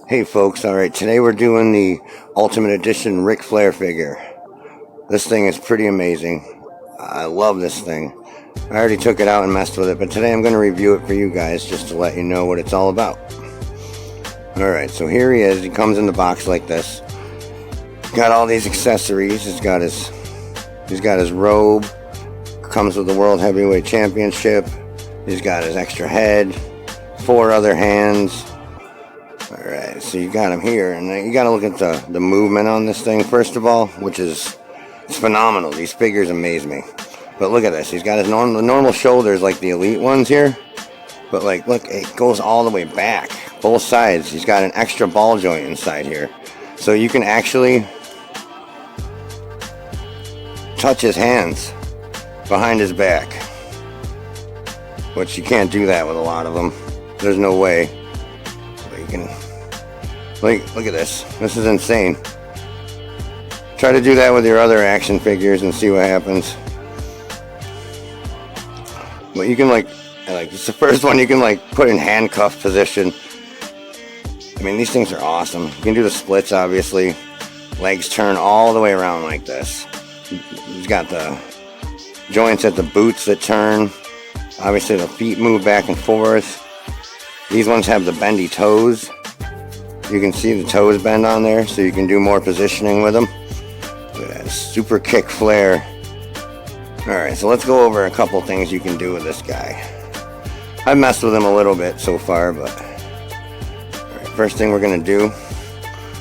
Hey folks, alright, today we're doing the Ultimate Edition Ric Flair figure. This thing is pretty amazing. I love this thing. I already took it out and messed with it, but today I'm going to review it for you guys just to let you know what it's all about. Alright, so here he is. He comes in the box like this. Got all these accessories. He's got his robe. Comes with the World Heavyweight Championship. He's got his extra head. 4 other hands. Alright, so you got him here, and you got to look at the movement on this thing first of all, which is it's phenomenal. These figures amaze me. But look at this. He's got his normal shoulders like the elite ones here, but like look, it goes all the way back, both sides. He's got an extra ball joint inside here, so you can actually touch his hands behind his back, which you can't do that with a lot of them. There's no way. Look at this. This is insane. Try to do that with your other action figures and see what happens. But you can like it's the first one you can like put in handcuff position. I mean, these things are awesome. You can do the splits, obviously. Legs turn all the way around like this. He's got the joints at the boots that turn. Obviously the feet move back and forth. These ones have the bendy toes. You can see the toes bend on there, so you can do more positioning with them. Look at that super kick Flair. Alright, so let's go over a couple things you can do with this guy. I've messed with him a little bit so far, but alright, first thing we're going to do,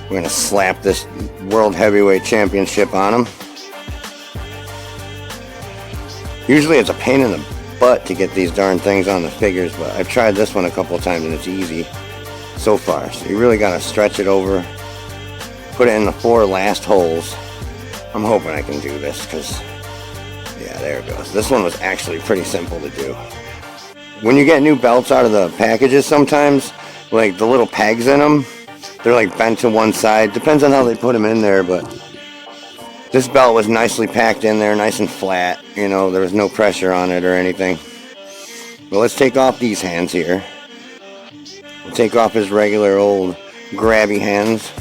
we're going to slap this World Heavyweight Championship on him. Usually it's a pain in the butt to get these darn things on the figures, but I've tried this one a couple times and it's easy so far. So you really got to stretch it over, put it in the 4 last holes. I'm hoping I can do this because, yeah, there it goes. This one was actually pretty simple to do. When you get new belts out of the packages sometimes, like the little pegs in them, they're like bent to one side. Depends on how they put them in there, but this belt was nicely packed in there, nice and flat. You know, there was no pressure on it or anything. But let's take off these hands here. We'll take off his regular old grabby hands.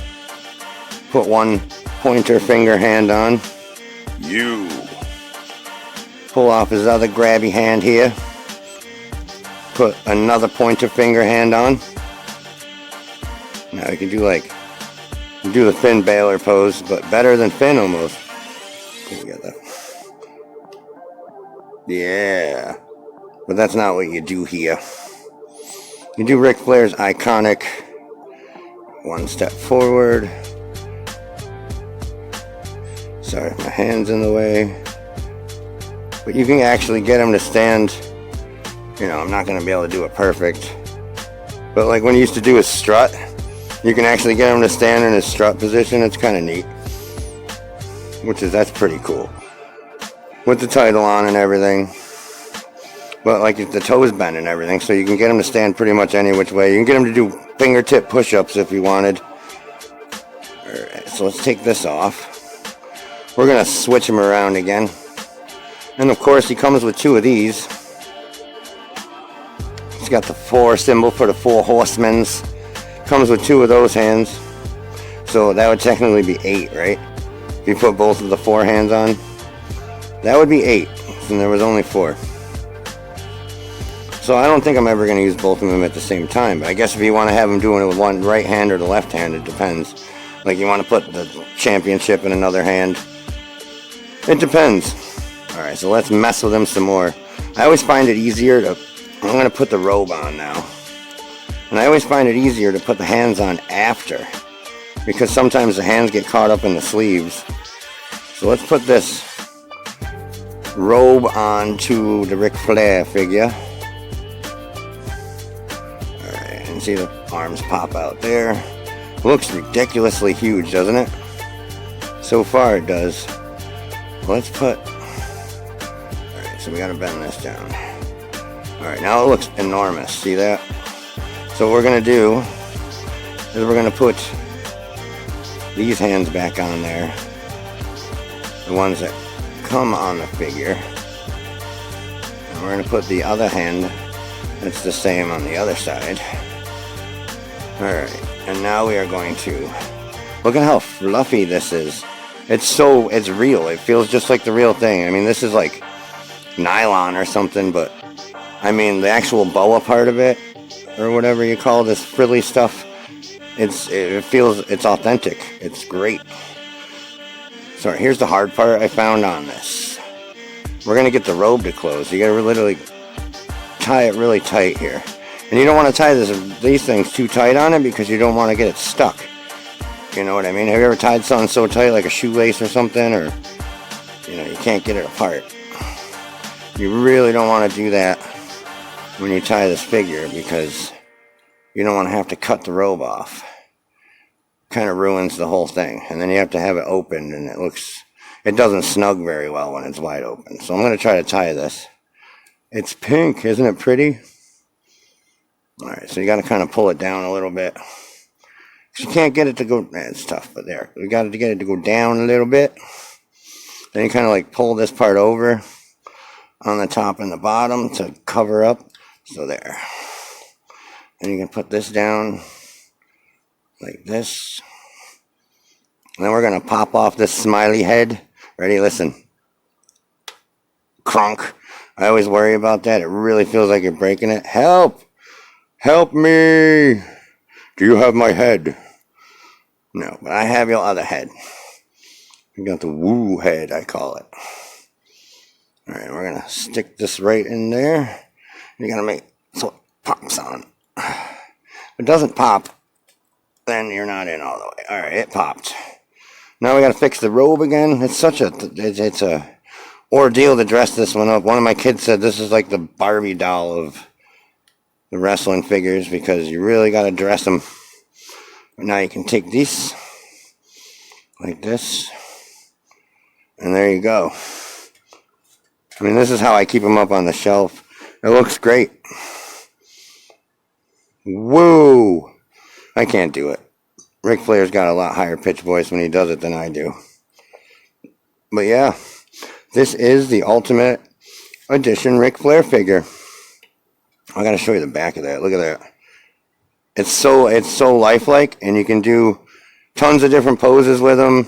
Put one pointer finger hand on. You. Pull off his other grabby hand here. Put another pointer finger hand on. Now you can do the Finn Balor pose, but better than Finn almost. Yeah. But that's not what you do here. You do Ric Flair's iconic 1 step forward. Sorry, my hand's in the way. But you can actually get him to stand. You know, I'm not going to be able to do it perfect. But like when he used to do his strut, you can actually get him to stand in his strut position. It's kind of neat. That's pretty cool. With the title on and everything. But like the toes bend and everything, so you can get him to stand pretty much any which way. You can get him to do fingertip push-ups if you wanted. Alright, so let's take this off. We're going to switch him around again. And of course he comes with 2 of these. He's got the 4 symbol for the 4 horsemen. Comes with 2 of those hands. So that would technically be 8, right? If you put both of the 4 hands on. That would be 8. And there was only 4. So I don't think I'm ever going to use both of them at the same time. But I guess if you want to have them doing it with one right hand or the left hand, it depends. Like you want to put the championship in another hand. It depends. Alright, so let's mess with them some more. I always find it easier to... I'm going to put the robe on now. And I always find it easier to put the hands on after. Because sometimes the hands get caught up in the sleeves. So let's put this robe on to the Ric Flair figure. See the arms pop out there. Looks ridiculously huge, doesn't it? So far it does. Let's put... Alright, so we gotta bend this down. Alright, now it looks enormous. See that? So what we're gonna do is we're gonna put these hands back on there. The ones that come on the figure. And we're gonna put the other hand that's the same on the other side. Alright, and now we are going to... Look at how fluffy this is. It's real. It feels just like the real thing. I mean, this is like nylon or something, but I mean, the actual boa part of it, or whatever you call this frilly stuff, it's authentic. It's great. So here's the hard part I found on this. We're going to get the robe to close. You got to literally tie it really tight here. And you don't want to tie these things too tight on it because you don't want to get it stuck. You know what I mean? Have you ever tied something so tight, like a shoelace or something, or, you know, you can't get it apart? You really don't want to do that when you tie this figure because you don't want to have to cut the robe off. Kind of ruins the whole thing. And then you have to have it opened, and it doesn't snug very well when it's wide open. So I'm going to try to tie this. It's pink, isn't it pretty? Alright, so you got to kind of pull it down a little bit. You can't get it to go, it's tough, but there. We got to get it to go down a little bit. Then you kind of like pull this part over on the top and the bottom to cover up. So there. And you can put this down like this. And then we're going to pop off this smiley head. Ready? Listen. Crunk. I always worry about that. It really feels like you're breaking it. Help! Help me! Do you have my head? No, but I have your other head. You got the woo head, I call it. Alright, we're going to stick this right in there. You're going to make so it pops on. If it doesn't pop, then you're not in all the way. Alright, it popped. Now we got to fix the robe again. It's such a ordeal to dress this one up. One of my kids said this is like the Barbie doll of the wrestling figures because you really got to dress them. Now you can take these like this, and there you go. I mean, this is how I keep them up on the shelf. It looks great. Woo! I can't do it. Ric Flair's got a lot higher pitched voice when he does it than I do. But yeah, this is the Ultimate Edition Ric Flair figure. I gotta show you the back of that. Look at that. It's so lifelike, and you can do tons of different poses with them.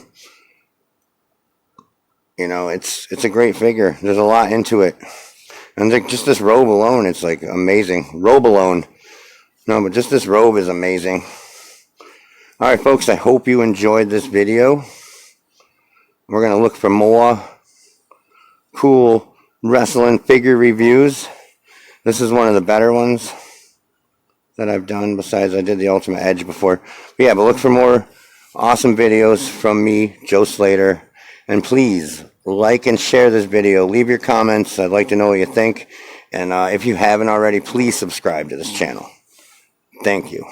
You know, it's a great figure. There's a lot into it. And just this robe alone, it's like amazing. Robe alone. No, but just this robe is amazing. Alright folks, I hope you enjoyed this video. We're going to look for more cool wrestling figure reviews. This is one of the better ones that I've done, besides I did the Ultimate Edge before. But yeah, but look for more awesome videos from me, Joe Slater. And please, like and share this video. Leave your comments. I'd like to know what you think. And if you haven't already, please subscribe to this channel. Thank you.